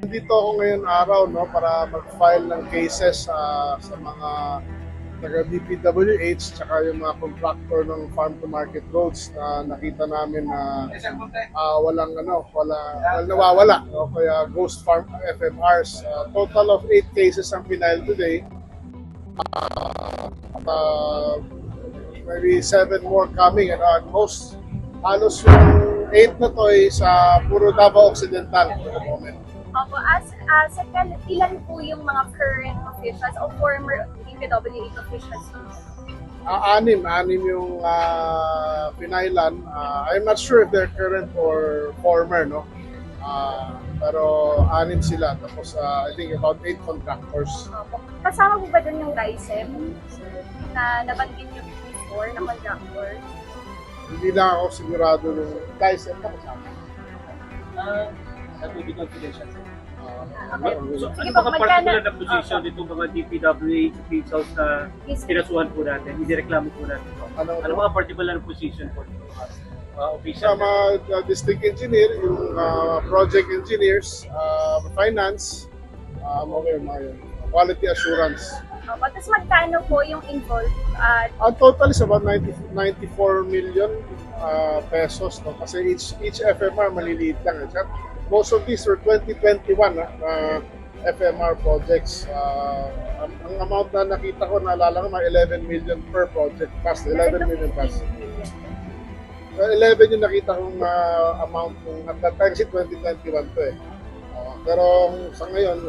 Dito ako ngayon araw no para mag-file ng cases sa mga taga DPWH tsaka yung mga contractor ng farm to market roads na nakita namin na nawawala no kaya ghost farm FMRs. Total of 8 cases ang final today. Uh, Maybe 7 more coming and most halos yung 8 na to ay sa puro Davao Occidental for the moment. Opo, second, ilan po yung mga current officials o former DPWH officials? Anim yung pinailan. I'm not sure if they're current or former, no? Pero anim sila. Tapos I think about 8 contractors. Opo. Kasama po ba dun yung DICEM na nabanggit niyo before na contractor? Hindi na ako sigurado nung guys, ano kasama? That will be confidential. Okay. So, Sige ano po, mga particular magkano- na position dito mga DPWH officials na Yes. kinasuhan po natin, hindi reklamo po natin po? Ano mga particular na position po dito? Official Sa mga district engineer, yung project engineers, finance, okay, mga yun. Quality assurance. Opo, tapos magkano po yung involved? Ang total is about 94 million pesos. No? Kasi each FMR maliliit lang. Most of these were 2021 FMR projects. Ang amount na nakita ko, naalala ko, mga 11 million per project. Plus, 11 million plus. 11 yung nakita kong amount nung at that time kasi 2021 to eh. Pero sa ngayon,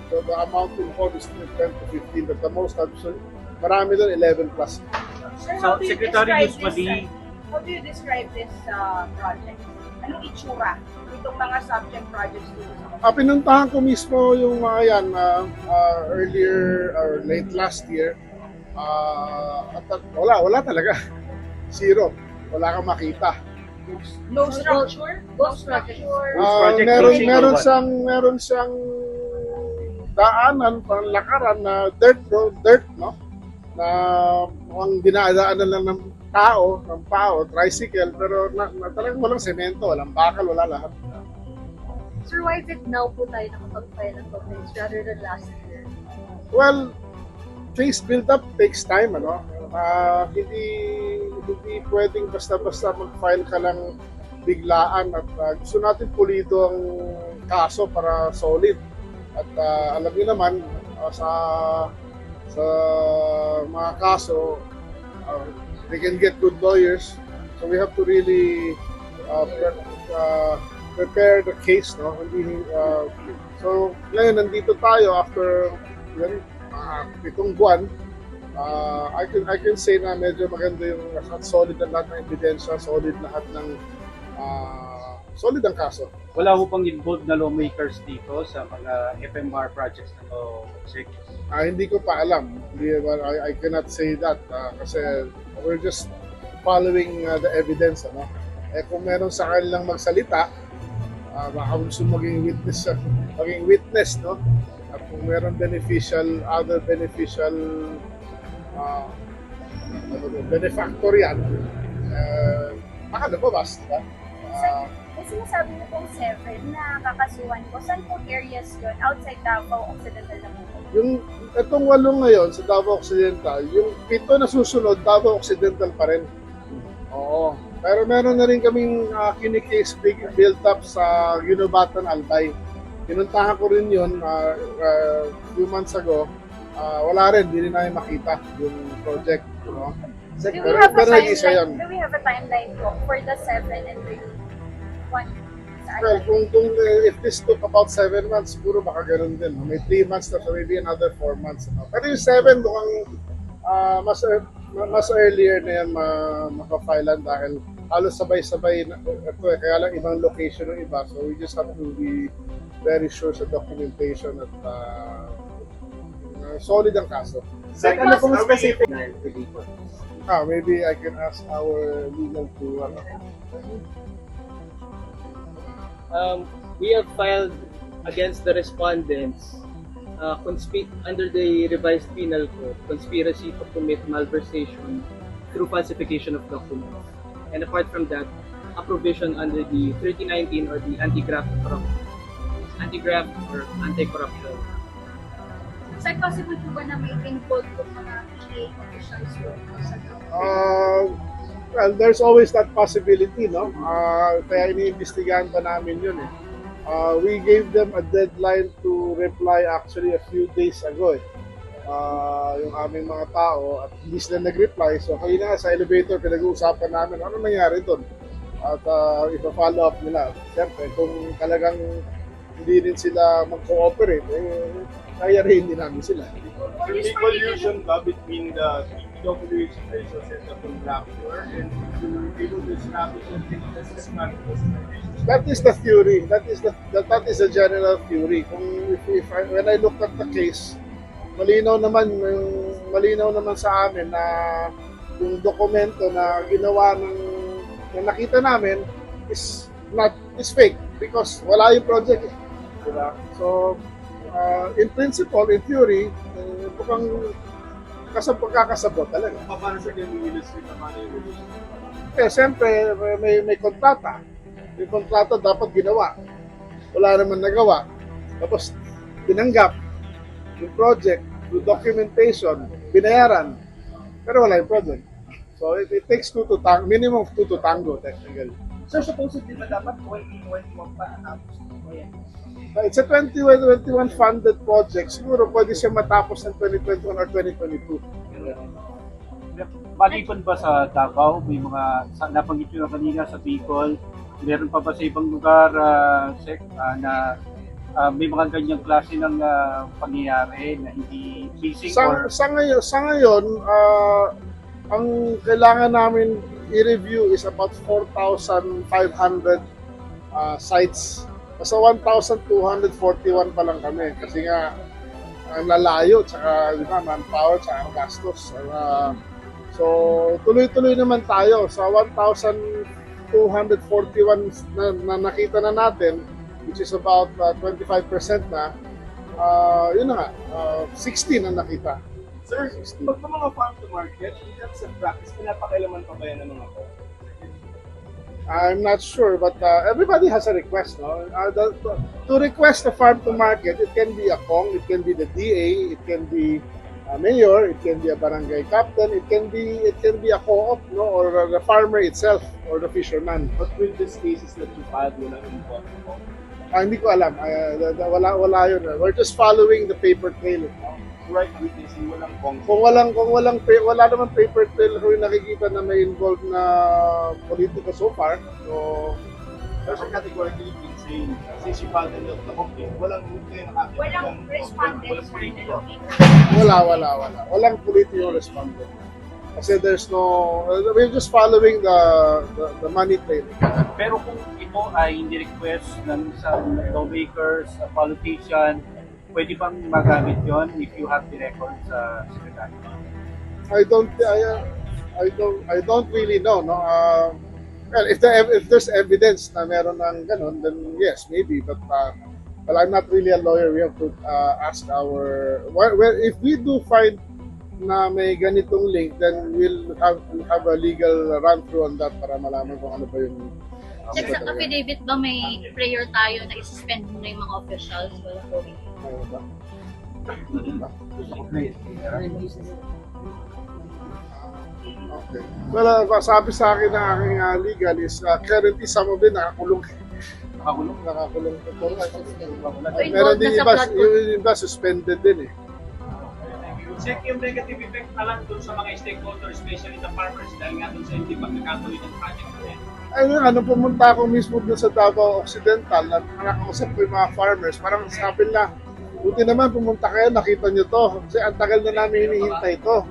so the amount involved is 10 to 15 but the most absolute, marami doon 11 plus. Sir, So, Secretary usually, How do you describe this project? Anong itsura itong mga subject projects dito sa Pinuntahan ko mismo yung mga yan earlier or late last year. At wala talaga. Zero. Wala kang makita. no structure? No structure? Project closing Meron siyang daanan, panlakaran na dirt, no? Na mukhang dinadaanan lang ng pao, tricycle, pero talagang walang semento, walang bakal, wala lahat. Sir, why is it now po tayo nakapag-file ng complaints rather than last year? Well, case build-up takes time, ano? Hindi pwedeng basta-basta mag-file ka lang biglaan at gusto natin pulido ang kaso para solid. At alam niyo naman, sa mga kaso, they can get good lawyers. So we have to really prepare the case, no? So ngayon nandito tayo after 7 buwan. I can say na medyo maganda yung solid ang lahat ng ebidensya, solid lahat ng solid ang kaso. wala ho pang involved na lawmakers dito sa mga FMR projects na to, Sec. Hindi ko pa alam. I cannot say that kasi we're just following the evidence. Ano? Kung meron sa kanilang magsalita, baka gusto maging witness, no? At kung meron other beneficial benefactor yan, baka lumabas, diba? May sinasabi niyo pong 7 na kakasuhan ko. Saan pong areas yun? Outside Davao Occidental na po? Yung itong 8 ngayon sa Davao Occidental, yung 7 na susunod, Davao Occidental pa rin. Oo. Pero meron na rin kaming kinikase built up sa Ginobatan, Albay. Pinuntahan ko rin yun few months ago. Wala rin, hindi rin namin makita yung project. You know? Do we have a timeline po for the 7 and the 1? Well, kung if this took about 7 months, siguro baka ganun din. May 3 months na, so maybe another 4 months. Pero yung 7, mukhang mas earlier na yan makafilan dahil halos sabay-sabay ito kaya lang ibang location ng iba. So we just have to be very sure sa documentation at solid ang kaso. Ano pong specific? Maybe I can ask our legal to we have filed against the respondents under the revised penal code, conspiracy to commit malversation through falsification of documents. And apart from that, a provision under the 3019 or the anti-graft fraud anti-graft or anti-corruption. So, possible po ba na may involved po mga PA officials po sa Well, there's always that possibility, no? Kaya iniimbestigahan pa namin yun eh. We gave them a deadline to reply actually a few days ago eh. Yung aming mga tao at hindi sila nag-reply. So kayo na sa elevator, pinag-uusapan namin ano nangyari doon. At ipa-follow up nila. Siyempre, kung talagang hindi rin sila mag-cooperate, kaya rin din namin sila. There is collusion ba between the DPWH special set of contractor and to able to establish and this That is the theory. That is the general theory. Kung when I look at the case, malinaw naman sa amin na yung dokumento na ginawa na nakita namin is fake because wala yung project. Diba? So in principle, in theory, mukhang pagkakasabot talaga. Paano sa illustrate naman yung Eh, siyempre, may kontrata. Yung kontrata dapat ginawa. Wala naman nagawa. Tapos, tinanggap yung project, yung documentation, binayaran. Pero wala yung project. So, it takes minimum of two to tango, technically. So supposedly ba dapat 2021 pa natapos ito? It's a 2021 funded project. Siguro pwede siya matapos ng 2021 or 2022. Maliban ba sa Davao, may mga nabanggit nyo na kanina sa Bicol, meron pa ba sa ibang lugar na may mga ganyang klase ng pangyayari na hindi phishing or... Sa ngayon, ang kailangan namin i-review is about 4,500 sites. Sa 1,241 pa lang kami kasi nga ang lalayo, tsaka manpower, tsaka ang gastos. So, tuloy-tuloy naman tayo sa 1,241 na nakita na natin, which is about 25% na, yun na nga, 16 na nakita. Sir, pag mga farm to market, that's a practice, pinapakailaman pa ba yan ng mga ko? I'm not sure, but everybody has a request, no? To request a farm to market, it can be a Kong, it can be the DA, it can be a mayor, it can be a barangay captain, it can be a co-op, no, or the farmer itself or the fisherman. But with these cases that you filed, wala involved ko? Hindi ko alam. Wala yun. We're just following the paper trail. Right, witnessing walang Kong. Kung wala naman paper trail kung nakikita na may involved na politiko so far. So, Pero categorically insane. Since you filed the complaint, walang kayo nakakita. Walang respondents na wala. Walang political respondent. Kasi there's no, we're just following the money trail. Pero kung ito ay hindi request ng isang lawmakers, a politician, pwede bang magamit yon if you have the record sa secretary? I don't really know, no. Well, if there's evidence na meron ng ganun, then yes, maybe. But well, I'm not really a lawyer. We have to ask if we do find na may ganitong link, then we'll have a legal run through on that para malaman kung ano ba yung. Sa affidavit ba may prayer tayo na isuspend muna yung mga officials? Wala po. Okay. Well, sabi sa akin ng aking legal is currently some of them nakakulong. Nakakulong. Meron din yung iba suspended din eh. Check yung negative effect na lang dun sa mga stakeholders, especially the farmers, dahil nga dun sa hindi pagkakatuloy ng project na yan. Ayun, pumunta ako mismo doon sa Davao Occidental at nakakausap ko yung mga farmers. Parang sabi na, buti naman pumunta kayo, nakita nyo to. Kasi ang tagal na namin hinihintay to.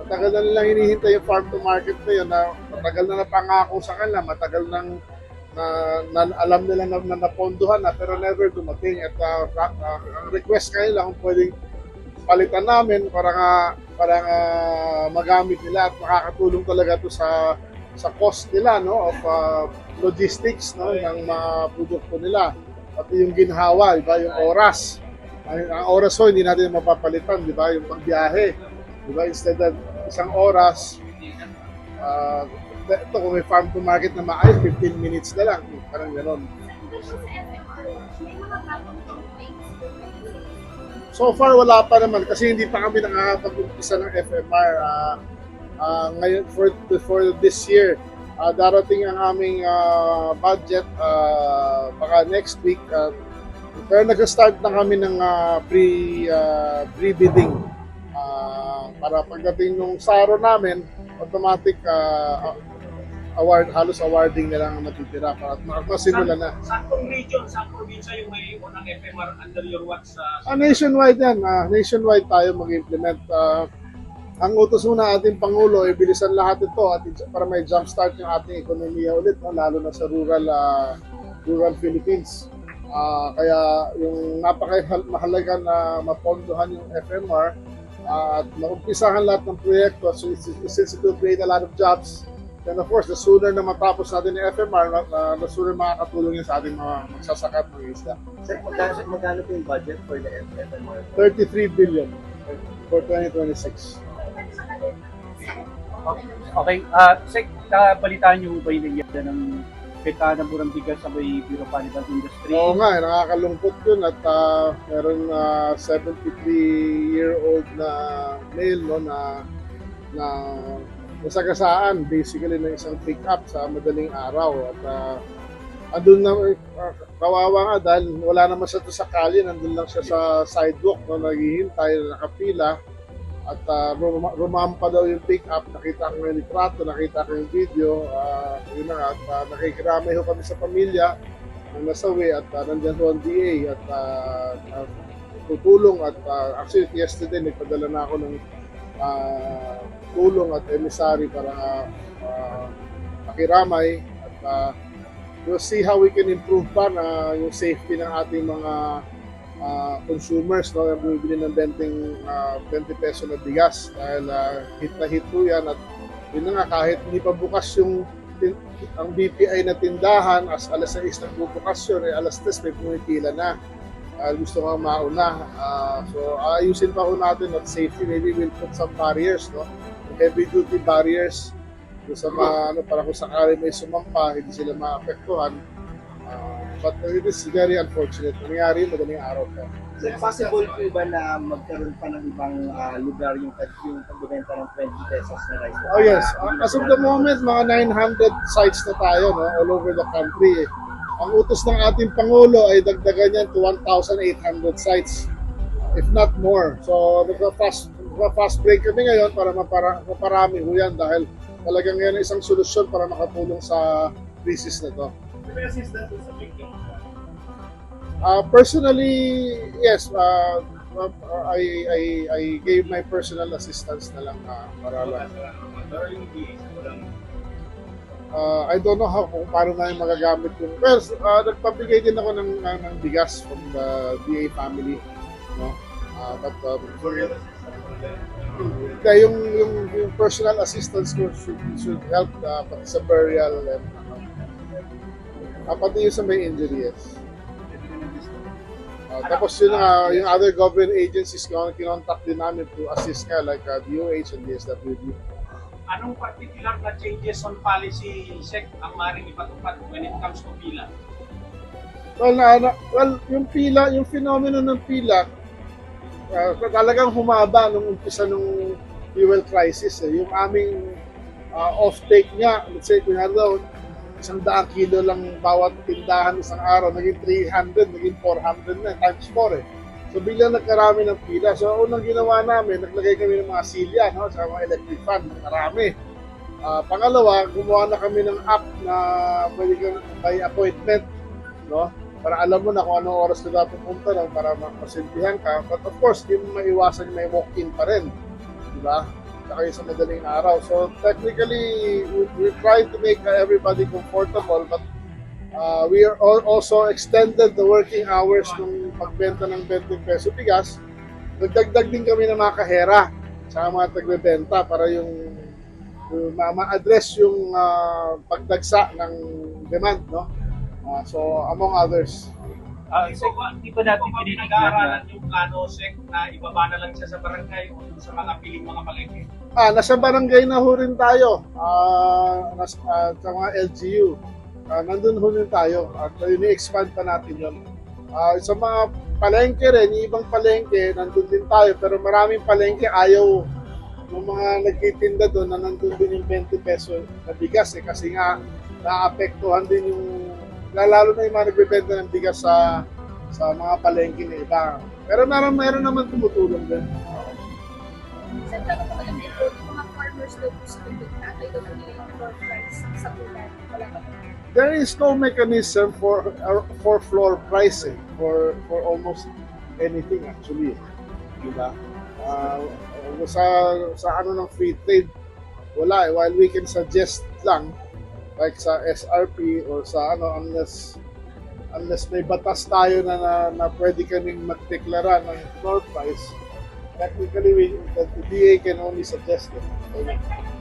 Matagal na nilang hinihintay yung farm to market na yun. Matagal na napangako sa kanila, matagal nang na alam nila na napondohan na pero never dumating. At ang request kanila kung pwedeng palitan namin para magamit nila at makakatulong talaga to sa cost nila, no, of logistics, no, ng mga produkto nila. Pati yung ginhawa, di ba, yung oras. Ang oras ho, hindi natin mapapalitan, di ba, yung pagbiyahe. Di ba, instead of isang oras, ito kung may farm to market na maayos, 15 minutes na lang, parang gano'n. May mga bagong complaints. So far wala pa naman kasi hindi pa kami nakakapag-umpisa ng FMR ngayon for this year. Darating ang aming budget baka next week. Pero nag-start na kami ng pre-bidding para pagdating nung saro namin, automatic halos awarding na lang ang matitira para makasimula na. Saan pong region, saan probinsya yung may unang FMR under your watch? Nationwide yan. Nationwide tayo mag-implement. Ang utos muna ating Pangulo ay bilisan lahat ito at para may jumpstart yung ating ekonomiya ulit, no? Lalo na sa rural Philippines. Kaya yung napaka-mahalaga na mapondohan yung FMR at maumpisahan lahat ng proyekto since it will create a lot of jobs. Then of course, the sooner na matapos natin yung FMR, the sooner makakatulong yun sa ating mga magsasakat ng isda. Sir, magkano po yung budget for the FMR? 33 billion for 2026. Okay, Sek, balitaan niyo ba yung nangyari ng benta ng murang bigas sa may Bureau of Animal Industry? Oo nga, nakakalungkot yun at meron 73-year-old na male no, na nasagasaan basically ng isang pick-up sa madaling araw at andun na kawawa nga dahil wala naman siya sa kalye, nandun lang siya sa sidewalk no, naghihintay, nakapila at rumampa daw yung pick-up, nakita ko yung litrato, nakita ko yung video, yun na nga, at nakikiramay ho kami sa pamilya ng nasawi at nandiyan ho ang DA at tutulong at actually yesterday nagpadala na ako ng tulong at emissary para makiramay at we'll see how we can improve pa na yung safety ng ating mga consumers no, yung bumibili ng 20 peso na bigas dahil hit na hit po yan at yun na nga kahit hindi pa bukas ang BPI na tindahan as alas 6 nagbubukas yun alas 3 may pumipila na gusto nga mauna so ayusin pa ko natin at safety maybe we'll put some barriers no, heavy duty barriers sa mga para kung sakali may sumampa hindi sila maapektuhan. But it is very unfortunate. Nangyari madaling araw pa. So, possible po ba na magkaroon pa ng ibang lugar yung pagbibenta ng 20 pesos na rice? Oh yes. As of the moment, mga 900 sites na tayo no, all over the country. Ang utos ng ating Pangulo ay dagdagan yan to 1,800 sites, if not more. So, fast break kami ngayon para maparami ho yan dahil talagang yan isang solusyon para makatulong sa crisis na to. May assistance sa victim. Personally, yes. I gave my personal assistance na lang para lang. I don't know kung paano na yung magagamit yung. Well, nagpabigay din ako ng bigas from the DA family, no. But yung personal assistance ko should help pati sa burial and pati yung sa may injury, yes. Tapos yung other government agencies kinontact din namin to assist nga like DOH and DSWD. Anong particular na changes on policy, Sec, ang maaaring ipatupad when it comes to pila? Well, yung pila, yung phenomenon ng pila, talagang humaba nung umpisa nung fuel crisis. Yung aming off-take niya, let's say, kung daw, 100 kilo lang bawat tindahan isang araw, naging 300, naging 400 na, times 4 eh. So biglang nagkarami ng pila. So unang ginawa namin, naglagay kami ng mga silya, no, sa mga electric fan, marami. Pangalawa, gumawa na kami ng app na pwede kang by appointment, no, para alam mo na kung anong oras ka dapat pumunta no, para mapasilbihan ka. But of course, hindi mo maiwasan may walk-in pa rin, di ba? Saka sa madaling araw. So technically, we're trying to make everybody comfortable, but we are also extended the working hours ng pagbenta ng 20 peso bigas. Nagdagdag din kami ng mga kahera sa mga tagbebenta para yung ma-address yung pagdagsa ng demand, no? So among others. So, hindi pa natin tinitignan na Nag-aaralan yung plano, Sec, na ibaba na lang siya sa barangay o sa mga piling mga palengke? Nasa barangay na ho rin tayo. Sa mga LGU. Nandun ho rin tayo. At ini-expand pa natin yun. Sa mga palengke rin, yung ibang palengke, nandun din tayo, pero maraming palengke ayaw yung mga nagtitinda doon na nandun din yung 20 peso na bigas kasi nga naapektuhan din yung, lalo na yung mga nagbibenta ng bigas sa mga palengke na iba. Pero meron naman tumutulong din. Sir, tanong ko lang din po, yung mga farmers daw po sa bibigta, kayo daw po nila yung floor price sa tulad. Wala ba? There is no mechanism for floor pricing for almost anything actually. Diba? Sa ano ng free trade, wala eh. While we can suggest lang, like sa SRP or sa ano, unless may batas tayo na pwede kaming magdeklara ng floor price, technically the DA can only suggest it.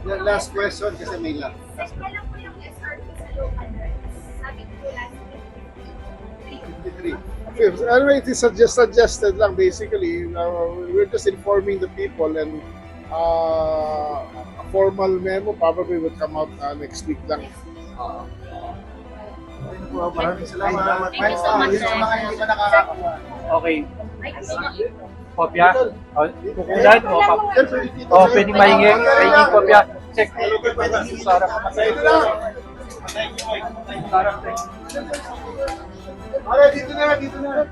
Last question kasi may lang. Sir, kailan po yung SRP sa local rights? Sabi ko last week, 53. Anyway, it is suggested lang basically. We're just informing the people and a formal memo probably would come out next week lang. Maraming salamat. Thank you so much, Yun sa mga hindi pa nakakakuha. Okay. ay, Kopya? Kukulan? O, pwedeng mahingi. Mahingi kopya. Check. Sarap. Dito na.